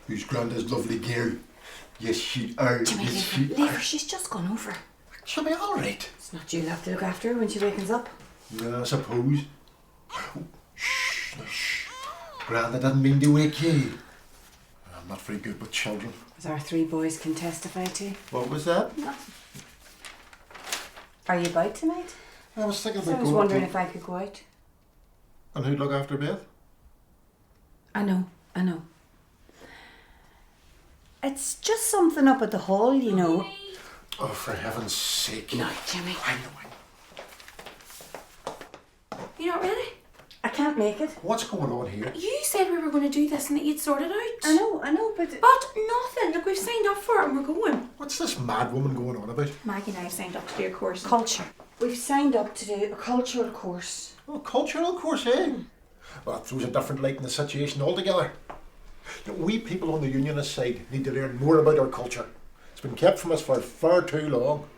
Who's Granda's lovely girl? Yes, she are. Jimmy, yes, she leave her. She's just gone over. She'll be all right. It's not you have to look after her when she wakens up. No, I suppose. Oh, shh. Granda didn't mean to wake you. I'm not very good with children. As our 3 boys can testify to. What was that? Nothing. Are you about tonight? I was thinking about I was wondering if I could go out. And who'd look after Beth? I know. It's just something up at the hall, you know. Oh, for heaven's sake. No, Jimmy. I know. You're not ready? I can't make it. What's going on here? You said we were going to do this and that you'd sort it out. I know, but... But nothing. Look, we've signed up for it and we're going. What's this mad woman going on about? Maggie and I have signed up to do a course. Culture. We've signed up to do a cultural course. Oh, cultural course, eh? Well, that throws a different light in the situation altogether. You know, we people on the unionist side need to learn more about our culture. It's been kept from us for far too long.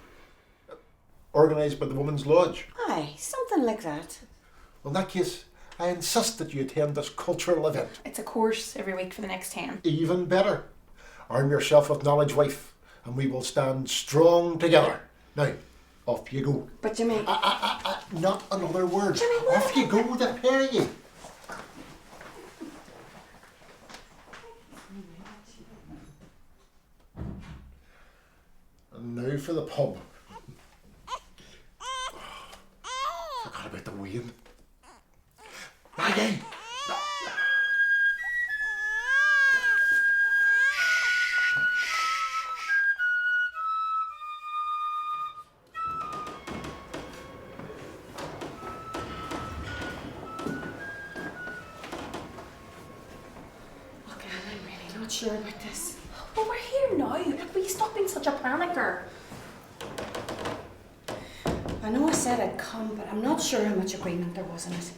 Organised by the Women's Lodge. Aye, something like that. Well, in that case, I insist that you attend this cultural event. It's a course every week for the next 10. Even better. Arm yourself with knowledge, wife, and we will stand strong together. Now, off you go. But Jimmy... Not another word. Jimmy, what? Off you go, the pair of you. And now for the pub. Forgot about the wean. Maggie! Sure about this. Well, we're here now. Look, will you stop being such a panicker? I know I said I'd come, but I'm not sure how much agreement there was in it.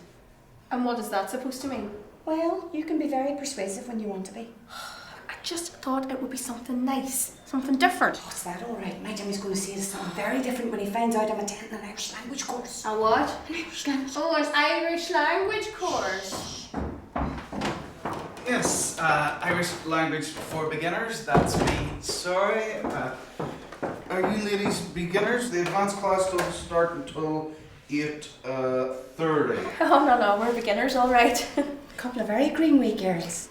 And what is that supposed to mean? Well, you can be very persuasive when you want to be. I just thought it would be something nice, something different. Oh, is that all right? My Jimmy's going to see it as something very different when he finds out I'm attending an Irish language course. A what? An Irish language. Oh, an Irish language course. Yes, Irish language for beginners, that's me. Sorry, are you ladies beginners? The advanced class doesn't start until 8:30. Oh, no, we're beginners, all right. A couple of very green wee girls.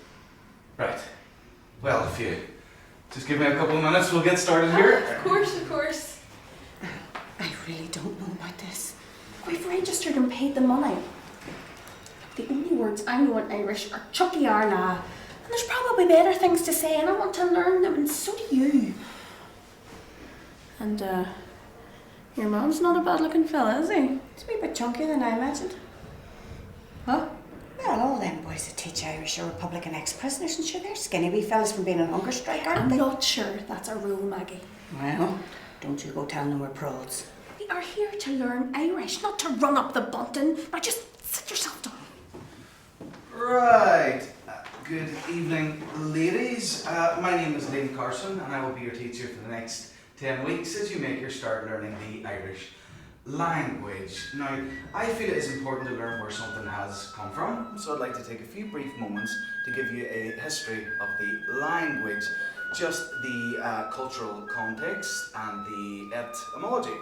Right. Well, if you just give me a couple of minutes, we'll get started here. Of course. I really don't know about this. We've registered and paid the money. The only words I know in Irish are chucky arla. And there's probably better things to say and I want to learn them and so do you. And your mom's not a bad looking fella, is he? He's a wee bit chunkier than I imagined. Huh? Well, all them boys that teach Irish are Republican ex-prisoners and sure they're skinny wee fellas from being on hunger strike, aren't I'm they? not sure that's a rule, Maggie. Well, don't you go telling them we're prods. We are here to learn Irish, not to run up the bunting. Now just sit yourself down. Right. Good evening, ladies. My name is Liam Carson and I will be your teacher for the next 10 weeks as you make your start learning the Irish language. Now, I feel it is important to learn where something has come from, so I'd like to take a few brief moments to give you a history of the language, just the cultural context and the etymology.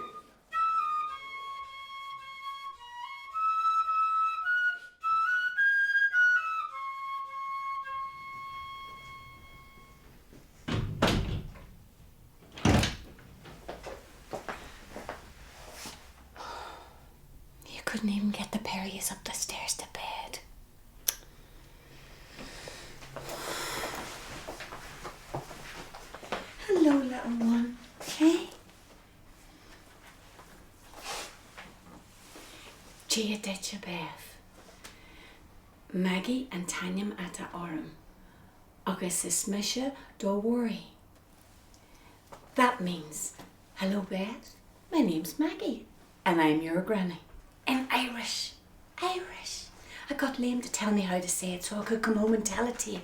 Couldn't even get the Perrys up the stairs to bed. Hello, little one. Hey? Gia Ditcha Beth. Maggie and Tanyam Ata Oram. Agus is Misha, don't worry. That means, hello Beth, my name's Maggie and I'm your granny. In Irish. I got Liam to tell me how to say it so I could come home and tell it to you.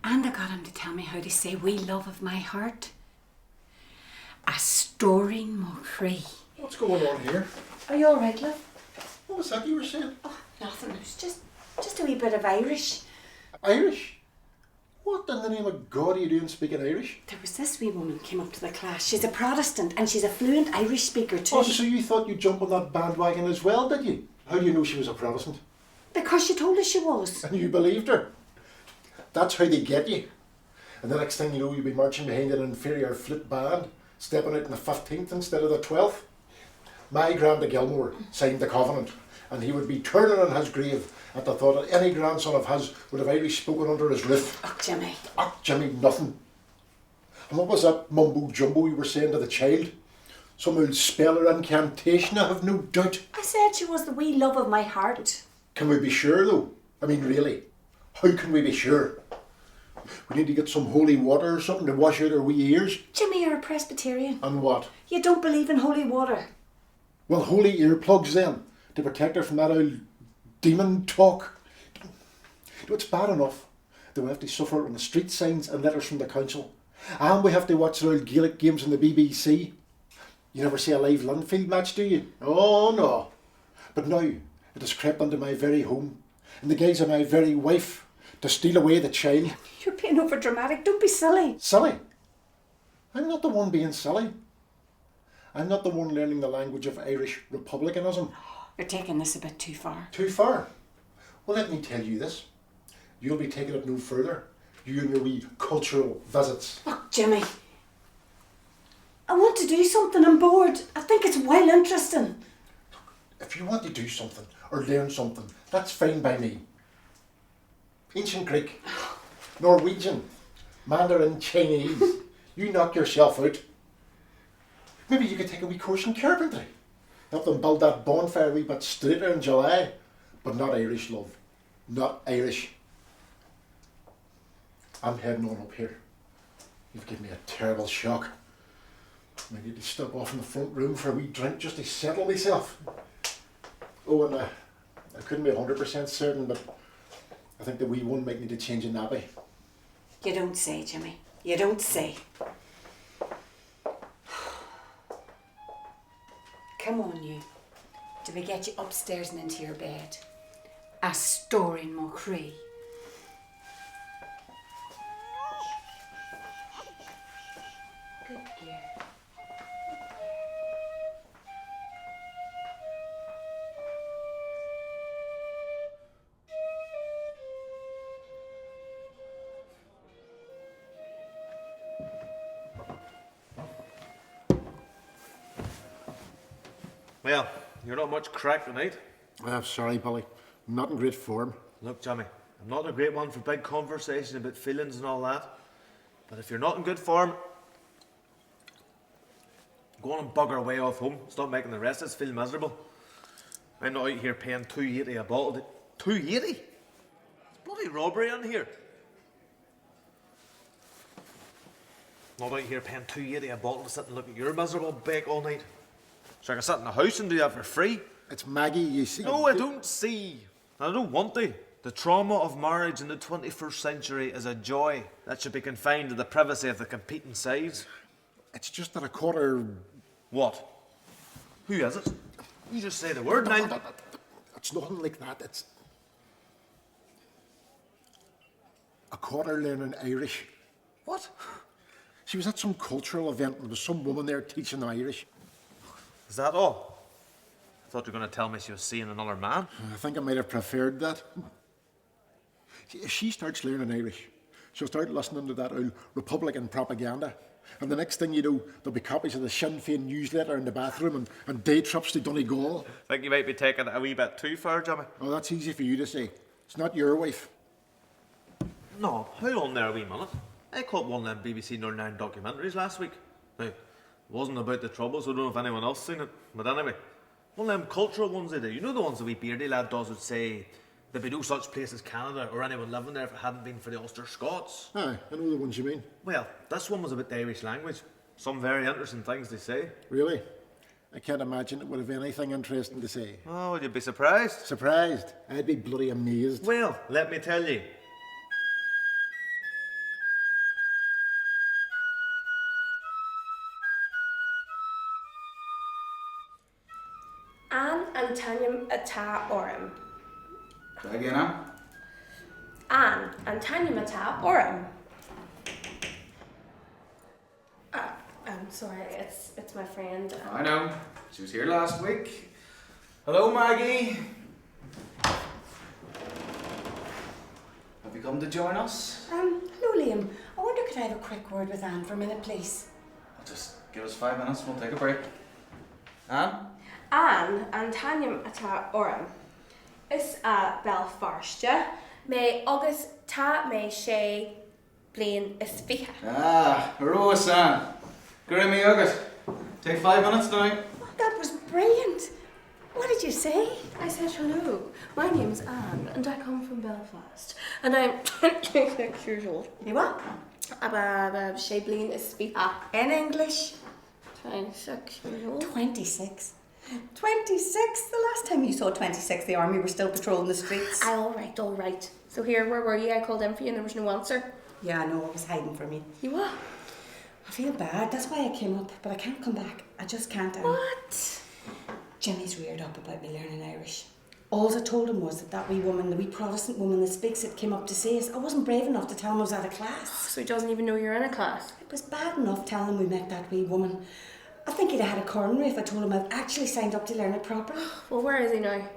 And I got him to tell me how to say wee love of my heart. A Staunchly Mochree. What's going on here? Are you all right, love? What was that you were saying? Oh, nothing. It was just a wee bit of Irish. Irish? What in the name of God are you doing speaking Irish? There was this wee woman came up to the class. She's a Protestant and she's a fluent Irish speaker too. Oh, so you thought you'd jump on that bandwagon as well, did you? How do you know she was a Protestant? Because she told us she was. And you believed her. That's how they get you. And the next thing you know, you'll be marching behind an inferior flute band, stepping out in the 15th instead of the 12th. My Granda Gilmore signed the covenant, and he would be turning on his grave at the thought that any grandson of his would have Irish spoken under his roof. Oh, Jimmy. Oh, Jimmy, nothing. And what was that mumbo jumbo you were saying to the child? Some old spell or incantation, I have no doubt. I said she was the wee love of my heart. Can we be sure though? I mean, really, how can we be sure? We need to get some holy water or something to wash out our wee ears. Jimmy, you're a Presbyterian. And what? You don't believe in holy water. Well, holy earplugs then, to protect her from that old demon talk. It's bad enough that we have to suffer on the street signs and letters from the council. And we have to watch the old Gaelic games on the BBC. You never see a live Linfield match, do you? Oh, no. But now, it has crept into my very home, in the guise of my very wife, to steal away the child. You're being over dramatic. Don't be silly. Silly? I'm not the one being silly. I'm not the one learning the language of Irish republicanism. You're taking this a bit too far. Too far? Well, let me tell you this. You'll be taking it no further. You and your wee cultural visits. Look, Jimmy. I want to do something. I'm bored. I think it's well interesting. If you want to do something or learn something, that's fine by me. Ancient Greek, Norwegian, Mandarin, Chinese. You knock yourself out. Maybe you could take a wee course in carpentry. Help them build that bonfire a wee bit straighter in July. But not Irish, love. Not Irish. I'm heading on up here. You've given me a terrible shock. I need to step off in the front room for a wee drink just to settle myself. Oh, and I couldn't be 100% certain, but I think the wee one might need to change a nappy. You don't say, Jimmy. You don't say. Come on, you. Do we get you upstairs and into your bed? A story in Mocree. Good girl. Well, you're not much crack tonight. I'm sorry, Billy. I'm not in great form. Look, Jimmy, I'm not a great one for big conversations about feelings and all that. But if you're not in good form, go on and bugger away off home. Stop making the rest of us feel miserable. I'm not out here paying $2.80 a bottle. $2.80? It's bloody robbery in here. Not out here paying $2.80 a bottle to sit and look at your miserable bake all night. So I can sit in the house and do that for free. It's Maggie, you see. No, I don't see. I don't want to. The trauma of marriage in the 21st century is a joy that should be confined to the privacy of the competing sides. It's just that a quarter... What? Who is it? You just say the word and I'll... It's nothing like that. It's... a quarter learning Irish. What? She was at some cultural event and there was some woman there teaching them Irish. Is that all? I thought you were going to tell me she was seeing another man. I think I might have preferred that. See, if she starts learning Irish, she'll start listening to that old Republican propaganda. And the next thing you know, there'll be copies of the Sinn Féin newsletter in the bathroom and day trips to Donegal. Think you might be taking it a wee bit too far, Jimmy? Oh, that's easy for you to say. It's not your wife. No, hold on there a wee minute. I caught one of them BBC Northern Ireland documentaries last week. Now, it wasn't about the Troubles, so I don't know if anyone else seen it. But anyway, one of them cultural ones they do. You know the ones the wee beardy lad does would say there'd be no such place as Canada or anyone living there if it hadn't been for the Ulster Scots. Aye, I know the ones you mean. Well, this one was about the Irish language. Some very interesting things they say. Really? I can't imagine it would have anything interesting to say. Oh, would you be surprised? Surprised? I'd be bloody amazed. Well, let me tell you. An Antanium Ata Orim. Again, huh? An Antanium Ata Orim. sorry, it's my friend. I know. She was here last week. Hello, Maggie. Have you come to join us? Hello, Liam. I wonder could I have a quick word with Anne for a minute, please? Just give us 5 minutes, we'll take a break. Anne? Anne and Tanya ata orm. Is Bhéal Feirste. May August ta may she blain is fiha. Rose Anne. Grimmy August. Take 5 minutes now. Oh, that was brilliant. What did you say? I said hello. My name's Anne and I come from Belfast. And I'm 26 years old. You what? She blain is fiha. In English? 26 years old. 26. 26? The last time you saw 26, the army were still patrolling the streets. All right. So here, where were you? I called in for you and there was no answer. Yeah, I know, I was hiding from you. You what? I feel bad, that's why I came up, but I can't come back. I just can't. What? Jimmy's reared up about me learning Irish. All I told him was that wee woman, the wee Protestant woman that speaks it, came up to see us. I wasn't brave enough to tell him I was out of class. So he doesn't even know you're in a class? It was bad enough telling him we met that wee woman. I think he'd have had a coronary if I told him I'd actually signed up to learn it properly. Well, where is he now?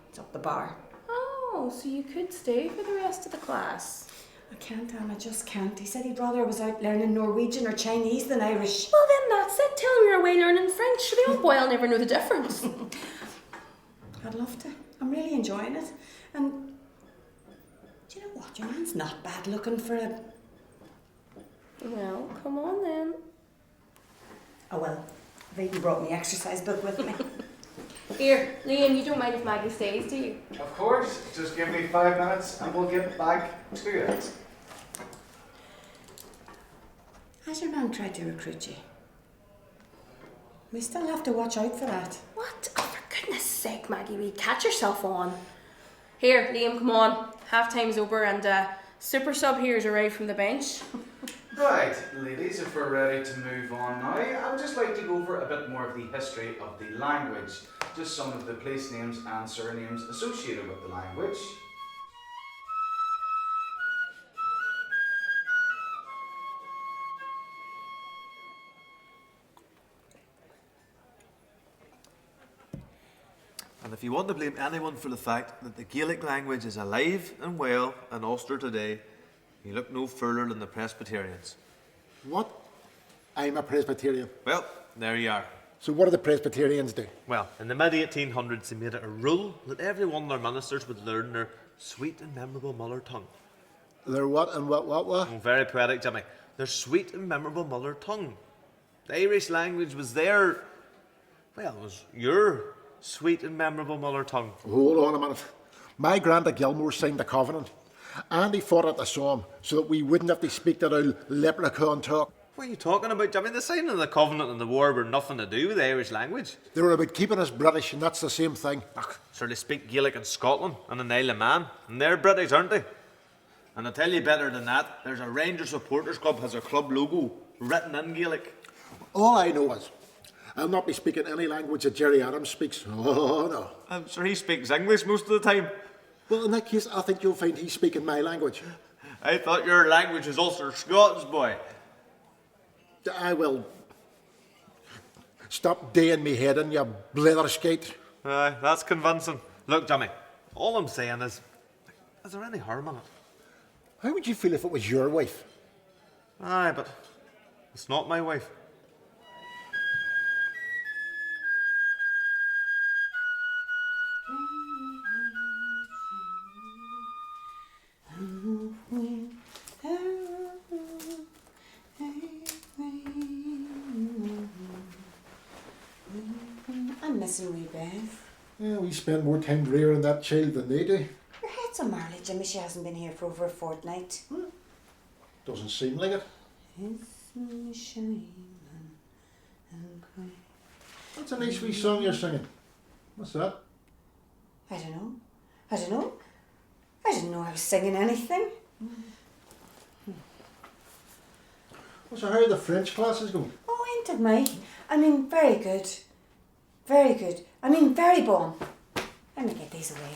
It's up the bar. Oh, so you could stay for the rest of the class. I can't, Anne, I just can't. He said he'd rather I was out learning Norwegian or Chinese than Irish. Well, then that's it. Tell him you're away learning French. The old boy will never know the difference. I'd love to. I'm really enjoying it. And do you know what? Your man's not bad looking for a... Well, come on then. Oh well, I've even brought my exercise book with me. Here, Liam, you don't mind if Maggie stays, do you? Of course. Just give me 5 minutes and we'll get back to it. Has your man tried to recruit you? We still have to watch out for that. What? Oh, for goodness sake, Maggie, will you catch yourself on? Here, Liam, come on. Half time's over and super sub here's arrived from the bench. Right, ladies, if we're ready to move on now, I would just like to go over a bit more of the history of the language. Just some of the place names and surnames associated with the language. And if you want to blame anyone for the fact that the Gaelic language is alive and well in Ulster today, you look no further than the Presbyterians. What? I'm a Presbyterian. Well, there you are. So what do the Presbyterians do? Well, in the mid-1800s, they made it a rule that every one of their ministers would learn their sweet and memorable mother tongue. They're what and what? Oh, very poetic, Jimmy. Their sweet and memorable mother tongue. The Irish language was their... Well, it was your sweet and memorable mother tongue. Hold on a minute. My Granda Gilmore signed the covenant. And he fought at the Somme so that we wouldn't have to speak that old leprechaun talk. What are you talking about, Jimmy? The signing of the covenant and the war were nothing to do with the Irish language. They were about keeping us British, and that's the same thing. Sure, they speak Gaelic in Scotland and in the Isle of Man, and they're British, aren't they? And I'll tell you better than that, there's a Rangers supporters club has a club logo written in Gaelic. All I know is I'll not be speaking any language that Jerry Adams speaks. Oh, no. I'm sure he speaks English most of the time. Well, in that case, I think you'll find he's speaking my language. I thought your language was Ulster Scots, boy. I will. Stop daying me head in, you bletherskate. Aye, that's convincing. Look, Jimmy, all I'm saying is there any harm in it? How would you feel if it was your wife? Aye, but it's not my wife. I'm missing wee Beth. Yeah, we spend more time rearing that child than they do. Your head's on Marley, Jimmy. She hasn't been here for over a fortnight. Doesn't seem like it. It's a shame and cry. That's a nice wee song you're singing. What's that? I don't know. I didn't know I was singing anything. Well, so how are the French classes going? Oh, ain't it, mate? I mean, very good. Very good. I mean, very bon. Let me get these away.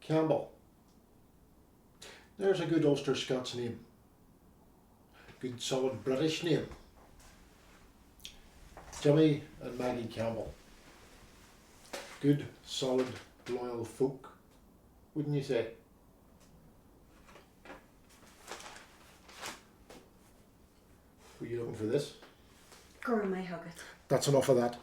Campbell. There's a good Ulster Scots name. Good solid British name. Jimmy and Maggie Campbell. Good, solid, loyal folk, wouldn't you say? Were you looking for this? Girl, my hug it. That's enough of that.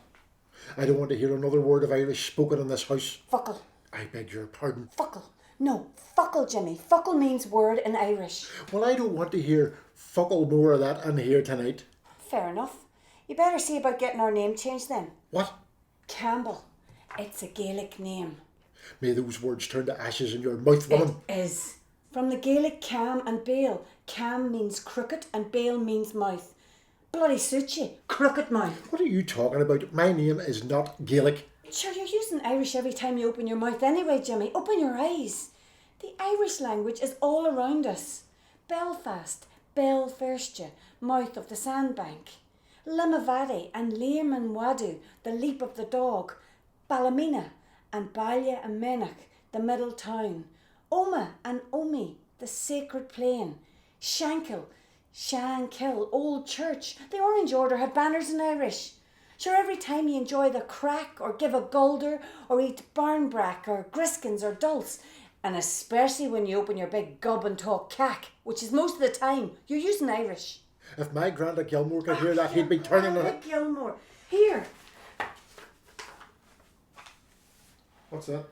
I don't want to hear another word of Irish spoken in this house. Fuckle. I beg your pardon. Fuckle. No, fuckle, Jimmy. Fuckle means word in Irish. Well, I don't want to hear fuckle more of that in here tonight. Fair enough. You better see about getting our name changed then. What? Campbell. It's a Gaelic name. May those words turn to ashes in your mouth, woman. It is. From the Gaelic cam and Bhéal. Cam means crooked and Bhéal means mouth. Bloody suit you. Crooked mouth. What are you talking about? My name is not Gaelic. Sure, you're using Irish every time you open your mouth anyway, Jimmy. Open your eyes. The Irish language is all around us. Belfast, Bhéal Feirste, mouth of the sandbank. Limavady and Learman Wadu, the leap of the dog. Ballymena and Ballia and Menach, the middle town. Oma and Omi, the sacred plain. Shankill, Shankill, Old Church. The Orange Order had banners in Irish. Sure, every time you enjoy the crack or give a gulder or eat barnbrack or griskins or dulce, and especially when you open your big gob and talk cack, which is most of the time, you're using Irish. If my Granda Gilmore could hear that, he'd be turning on it. Gilmore. Here. What's that?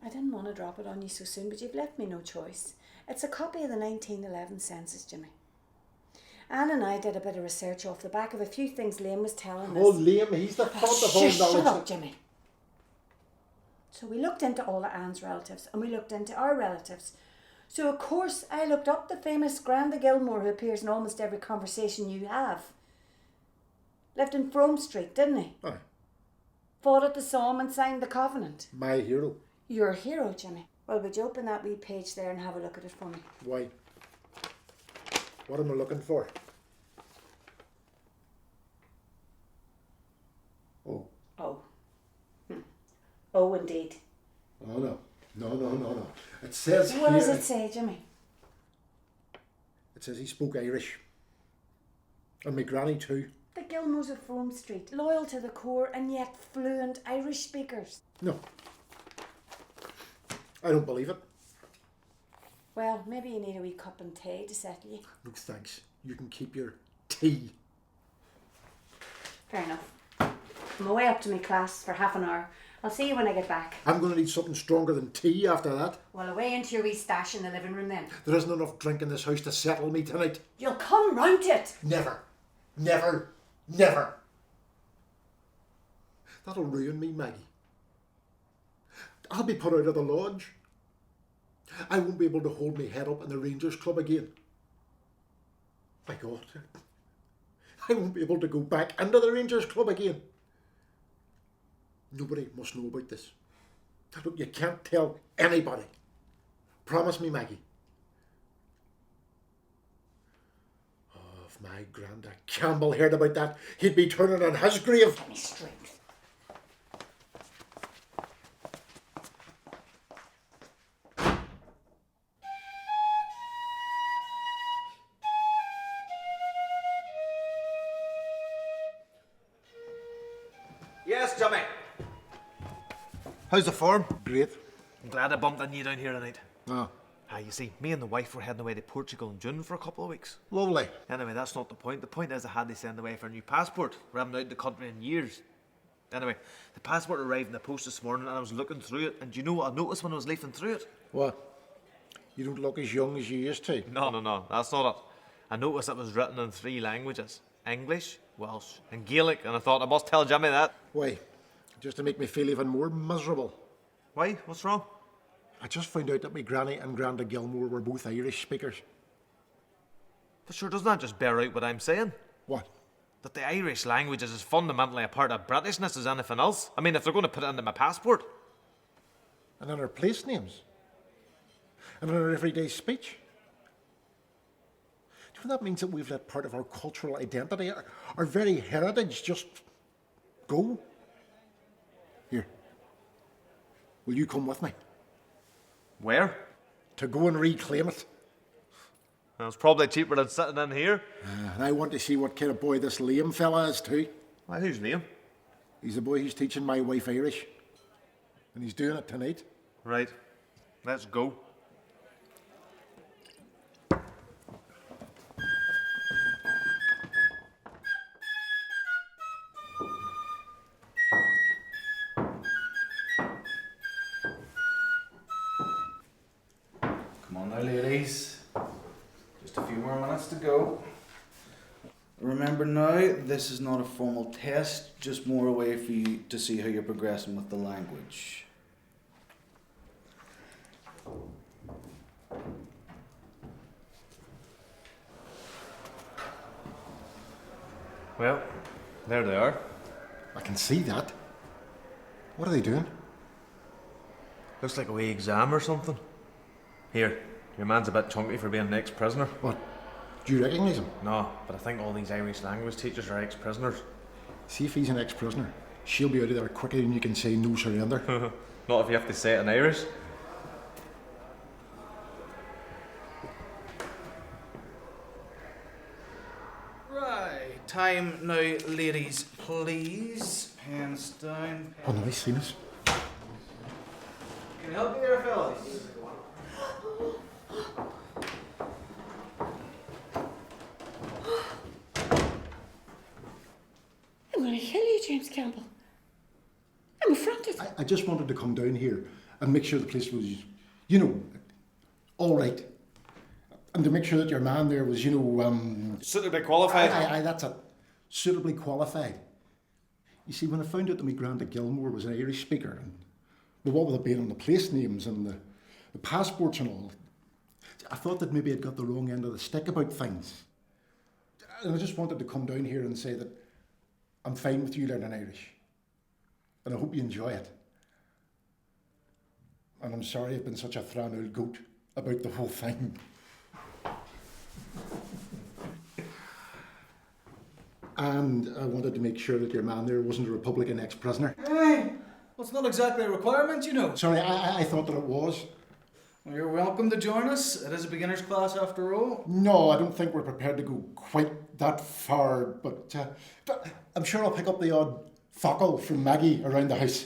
I didn't want to drop it on you so soon, but you've left me no choice. It's a copy of the 1911 census, Jimmy. Anne and I did a bit of research off the back of a few things Liam was telling us. Oh, Liam, he's the font of all Shut knowledge. up, Jimmy. So we looked into all of Anne's relatives and we looked into our relatives. So of course I looked up the famous Granda Gilmore who appears in almost every conversation you have. Lived in Frome Street, didn't he? Aye. Fought at the Somme and signed the Covenant. My hero. You're a hero, Jimmy. Well, would you open that wee page there and have a look at it for me? Why? What am I looking for? Oh. Oh. Oh, indeed. Oh, no. No. It says What here... does it say, Jimmy? It says he spoke Irish. And my granny too. The Gilmores of Frome Street, loyal to the core and yet fluent Irish speakers. No. I don't believe it. Well, maybe you need a wee cup and tea to settle you. No thanks. You can keep your tea. Fair enough. I'm away up to my class for half an hour. I'll see you when I get back. I'm going to need something stronger than tea after that. Well, away into your wee stash in the living room then. There isn't enough drink in this house to settle me tonight. You'll come round it. Never. That'll ruin me, Maggie. I'll be put out of the lodge. I won't be able to hold my head up in the Rangers Club again. My God. I won't be able to go back into the Rangers Club again. Nobody must know about this. Look, you can't tell anybody. Promise me, Maggie. Oh, if my Granda Campbell heard about that, he'd be turning on his grave. Give me strength. Yes, Jimmy. How's the form? Great. I'm glad I bumped into you down here tonight. Ah, You see, me and the wife were heading away to Portugal in June for a couple of weeks. lovely. Anyway, that's not the point. The point is I had to send away for a new passport. We haven't out of the country in years. Anyway, the passport arrived in the post this morning and I was looking through it, and do you know what I noticed when I was leafing through it? What? You don't look as young as you used to. No, that's not it. I noticed it was written in 3 languages. English, Welsh and Gaelic, and I thought I must tell Jimmy that. Why? Just to make me feel even more miserable. Why? What's wrong? I just found out that my granny and Granda Gilmore were both Irish speakers. But sure, doesn't that just bear out what I'm saying? What? That the Irish language is as fundamentally a part of Britishness as anything else. I mean, if they're going to put it into my passport. And in our place names. And in our everyday speech. Do you know that means that we've let part of our cultural identity, our very heritage, just go? Here. Will you come with me? Where? To go and reclaim it. Well, it's probably cheaper than sitting in here. And I want to see what kind of boy this Liam fella is too. Why, who's Liam? He's the boy who's teaching my wife Irish. And he's doing it tonight. Right. Let's go. Come on now, ladies. Just a few more minutes to go. Remember now, this is not a formal test, just more a way for you to see how you're progressing with the language. Well, there they are. I can see that. What are they doing? Looks like a wee exam or something. Here, your man's a bit chunky for being an ex-prisoner. What? Do you recognise him? No, but I think all these Irish language teachers are ex-prisoners. See if he's an ex-prisoner. She'll be out of there quicker than you can say no surrender. Not if you have to say it in Irish. Right, time now, ladies, please. Pens down. Oh, no, he's seen us. Can I help you there, fellas? I'm going to kill you, James Campbell. I'm affronted. I just wanted to come down here and make sure the place was, you know, all right. And to make sure that your man there was, you know, Suitably qualified. Aye, that's it. Suitably qualified. You see, when I found out that my Granda Gilmore was an Irish speaker, and what with it being on the place names and the passports and all, I thought that maybe I'd got the wrong end of the stick about things. And I just wanted to come down here and say that I'm fine with you learning Irish. And I hope you enjoy it. And I'm sorry I've been such a thran old goat about the whole thing. And I wanted to make sure that your man there wasn't a Republican ex-prisoner. Hey, well, it's not exactly a requirement, you know. Sorry, I thought that it was. Well, you're welcome to join us. It is a beginner's class after all. No, I don't think we're prepared to go quite that far, but I'm sure I'll pick up the odd fockle from Maggie around the house.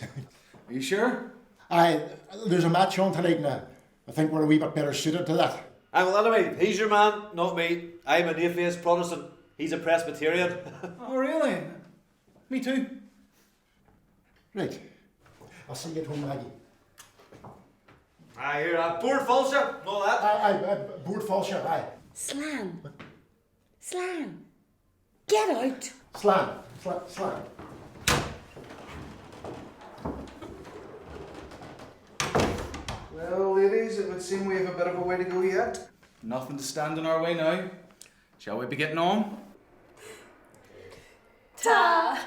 Are you sure? There's a match on tonight, and I think we're a wee bit better suited to that. Well, anyway, he's your man, not me. I'm an atheist Protestant. He's a Presbyterian. Oh, really? Me too. Right. I'll see you at home, Maggie. I hear that. Board falsha, all that. Board falsha, aye. Slan. Slan. Get out. Slan. Well, ladies, it would seem we have a bit of a way to go yet. Nothing to stand in our way now. Shall we be getting on? Ta!